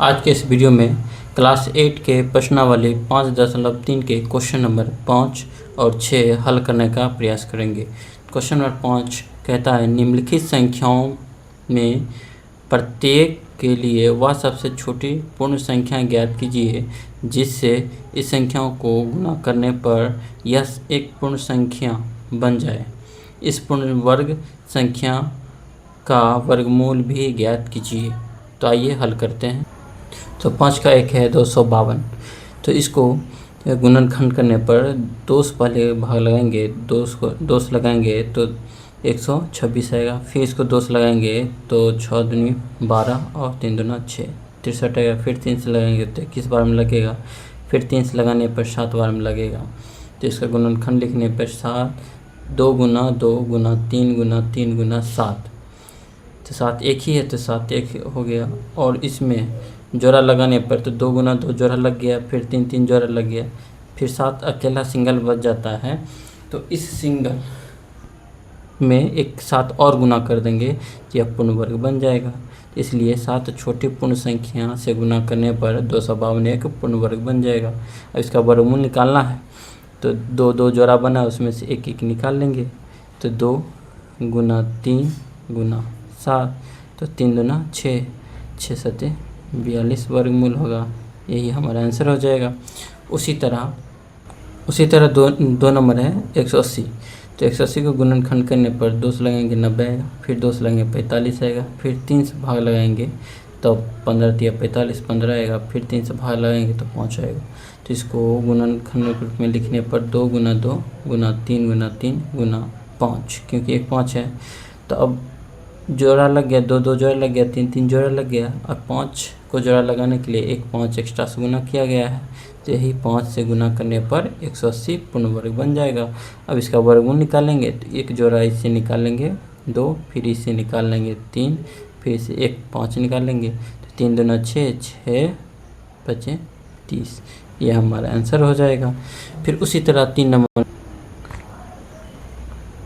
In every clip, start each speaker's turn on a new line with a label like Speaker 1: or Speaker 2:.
Speaker 1: आज के इस वीडियो में क्लास 8 के प्रश्नावली 5.3 के क्वेश्चन नंबर 5 और 6 हल करने का प्रयास करेंगे। क्वेश्चन नंबर 5 कहता है निम्नलिखित संख्याओं में प्रत्येक के लिए वह सबसे छोटी पूर्ण संख्या ज्ञात कीजिए जिससे इस संख्याओं को गुणा करने पर यह एक पूर्ण संख्या बन जाए। इस पूर्ण वर्ग संख्या का वर्गमूल भी ज्ञात कीजिए। तो आइए हल करते हैं। तो 5 का 1 है 252। तो इसको गुणनखंड करने पर 2 से पहले भाग लगाएंगे, 2 से लगाएंगे तो 126 आएगा। फिर इसको 2 से लगाएंगे तो 6 दूनी 12 और 3 दूना 6, 63 आएगा। फिर 3 से लगाएंगे तो 21 बार में लगेगा। फिर 3 से लगाने पर 7 बार में लगेगा। तो इसका गुणनखंड लिखने पर 7 2 गुना 2 गुना 3 गुना 3 गुना 7। तो 7 एक ही है तो 7 एक हो गया। और इसमें जोड़ा लगाने पर तो 2 गुना 2 जोड़ा लग गया, फिर 3 3 जोड़ा लग गया, फिर 7 अकेला सिंगल बच जाता है। तो इस सिंगल में एक 7 और गुना कर देंगे तो यह पूर्ण वर्ग बन जाएगा। इसलिए 7 छोटी पूर्ण संख्या से गुना करने पर 252 एक पूर्ण वर्ग बन जाएगा। अब इसका वर्गमूल निकालना है तो 2 2 जोड़ा बना, उसमें से एक एक निकाल लेंगे। तो 2 गुना 3 गुना 7 तो 3 दूना 6, 6 सते 42 वर्गमूल होगा। यही हमारा आंसर हो जाएगा। उसी तरह दो नंबर है 180। तो 180 को गुणनखंड करने पर 2 से लगाएंगे 90 आएगा, फिर 2 से लगाएंगे 45 आएगा, फिर 3 से भाग लगाएंगे तो 15 दिया 45 15 आएगा, फिर 3 से भाग लगाएंगे तो 5 आएगा। तो इसको गुणनखंड के रूप में लिखने पर 2 गुना 2 गुना 3 गुना 3 गुना 5, क्योंकि एक 5 है। तो अब जोड़ा लग गया, 2 2 जोड़ा लग गया, 3 3 जोड़ा लग गया। और 5 को जोड़ा लगाने के लिए एक 5 एक्स्ट्रा से गुना किया गया है। तो यही 5 से गुना करने पर 180 पूर्ण वर्ग बन जाएगा। अब इसका वर्गमूल निकालेंगे तो एक जोड़ा इससे निकालेंगे 2, फिर इससे निकाल लेंगे 3, फिर से एक 5 निकाल लेंगे तो 3 दूना 6, 6 बचे 30। यह हमारा आंसर हो जाएगा। फिर उसी तरह 3 नंबर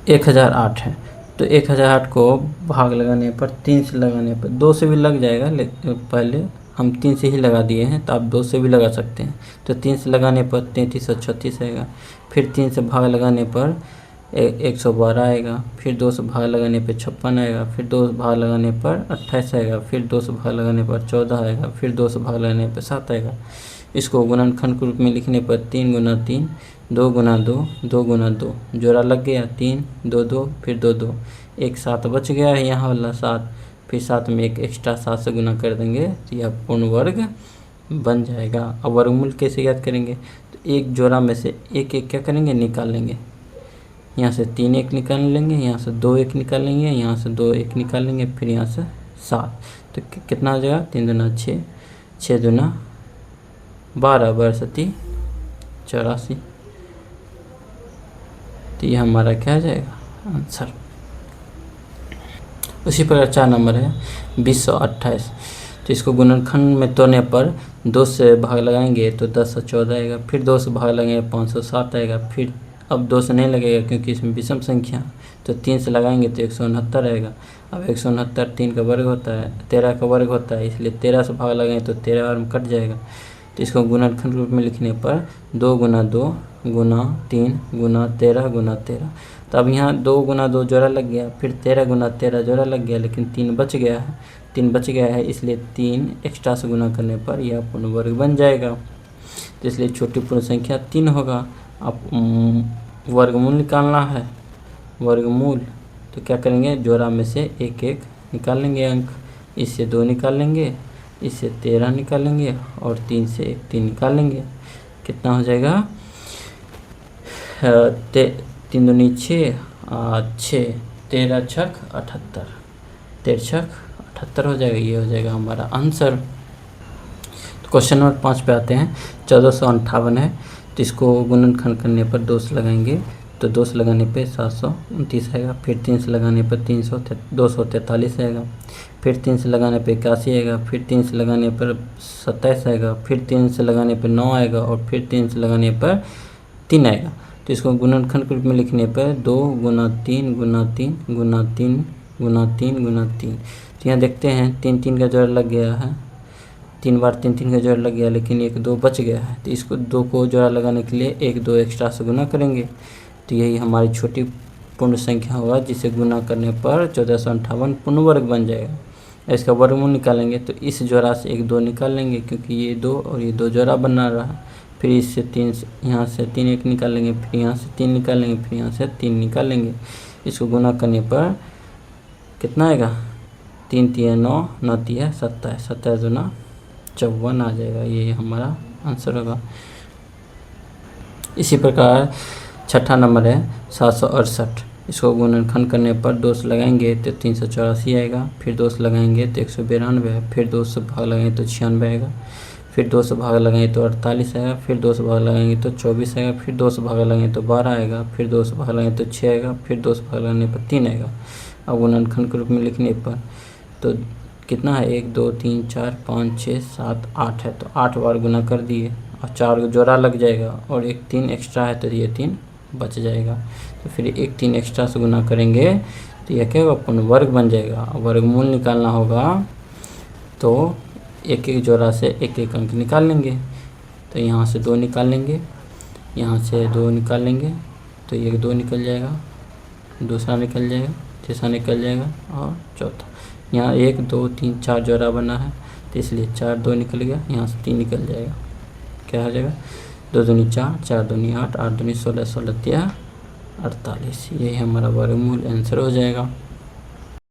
Speaker 1: 1008 है। तो 1008 को भाग लगाने पर 3 से लगाने पर 2 से भी लग जाएगा, लेकिन पहले हम 3 से ही लगा दिए हैं तो आप 2 से भी लगा सकते हैं। तो 3 से लगाने पर 33 और 36 आएगा। फिर 3 से भाग लगाने पर 112 आएगा। फिर 2 से भाग लगाने पर 56 आएगा। फिर 2 से भाग लगाने पर 28 आएगा। फिर 2 से भाग लगाने पर 14 आएगा। फिर 2 से भाग लगाने पर 7 आएगा। इसको गुणनखंड के रूप में लिखने पर 3 गुना 3 2 गुना 2 2 गुना 2 जोड़ा लग गया 3 2 2 फिर 2 2 एक 7 बच गया है यहाँ वाला 7। फिर 7 में एक एक्स्ट्रा 7 से गुना कर देंगे तो यह पूर्ण वर्ग बन जाएगा। अब वर्गमूल कैसे याद करेंगे? तो एक जोड़ा में से एक एक क्या करेंगे निकाल लेंगे। यहाँ से 3 एक निकाल लेंगे, यहाँ से 2 एक निकाल लेंगे, यहाँ से 2 एक निकाल लेंगे, फिर यहाँ से 7। तो कितना हो जाएगा? 3 दूना 6, 6 दूना 12 12 84। तो यह हमारा क्या हो जाएगा आंसर। उसी प्रकार 4 नंबर है 2028। तो इसको गुणनखंड में तोड़ने पर 2 से भाग लगाएंगे तो 10 और 14 आएगा। फिर 2 से भाग लगाएंगे 507 आएगा। फिर अब 2 से नहीं लगेगा क्योंकि इसमें विषम संख्या, तो 3 से लगाएंगे तो 169 आएगा। अब 169 3 का वर्ग होता है, 13 का वर्ग होता है, इसलिए 13 से भाग लगाएंगे तो 13 बार में कट जाएगा। तो इसको गुणनखंड रूप में लिखने पर 2 गुना 2 गुना 3 गुना 13 गुना 13। तो अब यहाँ 2 गुना 2 जोड़ा लग गया, फिर 13 गुना 13 जोड़ा लग गया, लेकिन 3 बच गया है। 3 बच गया है इसलिए 3 एक्स्ट्रा से गुना करने पर यह पूर्ण वर्ग बन जाएगा। तो इसलिए छोटी पूर्ण संख्या 3 होगा। अब वर्गमूल निकालना है। वर्गमूल तो क्या करेंगे, जोड़ा में से एक एक निकाल लेंगे अंक। इससे 2 निकाल लेंगे, इससे 13 निकालेंगे और 3 से 3 निकाल लेंगे। कितना हो जाएगा? 3 दूनी 6 6 13 छक 78, 13 छक 78 हो जाएगा। ये हो जाएगा हमारा आंसर। तो क्वेश्चन नंबर 5 पे आते हैं। 1458 है। तो इसको गुणनखंड करने पर 2 से लगाएंगे तो 2 से लगाने पे 729 आएगा। फिर 3 से लगाने पर 243 आएगा। फिर 3 से लगाने पे 81 आएगा। फिर 3 से लगाने पर 27 आएगा। फिर 3 से लगाने पर 9 आएगा और फिर 3 से लगाने पर 3 आएगा। तो इसको गुणनखंड के रूप में लिखने पर 2 गुना 3 गुना 3 गुना 3 गुना 3 गुना 3। तो यहाँ देखते हैं 3 3 का जोड़ा लग गया है, 3 बार 3 3 का जोड़ा लग गया, लेकिन एक 2 बच गया है, तो इसको 2 को जोड़ा लगाने के लिए 1 2 एक्स्ट्रा से गुना करेंगे। तो यही हमारी छोटी पूर्ण संख्या होगा, जिसे गुना करने पर 1458 पूर्ण वर्ग बन जाएगा। इसका वर्गमूल निकालेंगे तो इस जोड़ा से 1 2 निकाल लेंगे, क्योंकि ये 2 और ये 2 जोड़ा बना रहा। फिर इससे 3 यहाँ से 3 1 निकाल लेंगे, फिर यहाँ से 3 निकाल लेंगे, फिर यहाँ से 3 निकाल लेंगे। इसको गुना करने पर कितना आएगा, 3 3 9 9 3 27, 27 दूना 54 आ जाएगा। ये हमारा आंसर होगा। इसी प्रकार छठा नंबर है 768। इसको गुणनखंड करने पर 2 से लगाएंगे तो 384 आएगा, फिर 2 से लगाएंगे तो 192, फिर 2 से भाग लगाएंगे तो 96 आएगा, फिर 2 से भाग लगाएंगे तो 48 आएगा, फिर 2 से भाग लगाएंगे तो 24 आएगा, फिर 2 से भाग लगाएंगे तो 12 आएगा, फिर 2 से भाग लगाएंगे तो 6 आएगा, फिर 2 से भाग लगाने पर 3 आएगा। अब गुणनखंड के रूप में लिखने पर तो कितना है, 1 2 3 4 5 6 7 8 है, तो 8 बार गुना कर दिए और 4 को जोड़ा लग जाएगा, और एक 3 एक्स्ट्रा है तो ये 3 बच जाएगा। तो फिर एक 3 एक्स्ट्रा से गुना करेंगे तो यह क्या होगा, पूर्ण वर्ग बन जाएगा। वर्गमूल निकालना होगा तो एक एक जोड़ा से एक एक अंक निकाल लेंगे। तो यहाँ से 2 निकाल लेंगे, यहाँ से 2 निकाल लेंगे, तो एक 2 निकल जाएगा, दूसरा निकल जाएगा, तीसरा निकल जाएगा, और चौथा। यहाँ 1 2 3 4 जोड़ा बना है, तो इसलिए 4 2 निकल गया, यहाँ से 3 निकल जाएगा। क्या हो जाएगा, 2 दूनी 4 4 दूनी 8 8 दूनी 16 16 3 48। यही हमारा वर्गमूल आंसर हो जाएगा।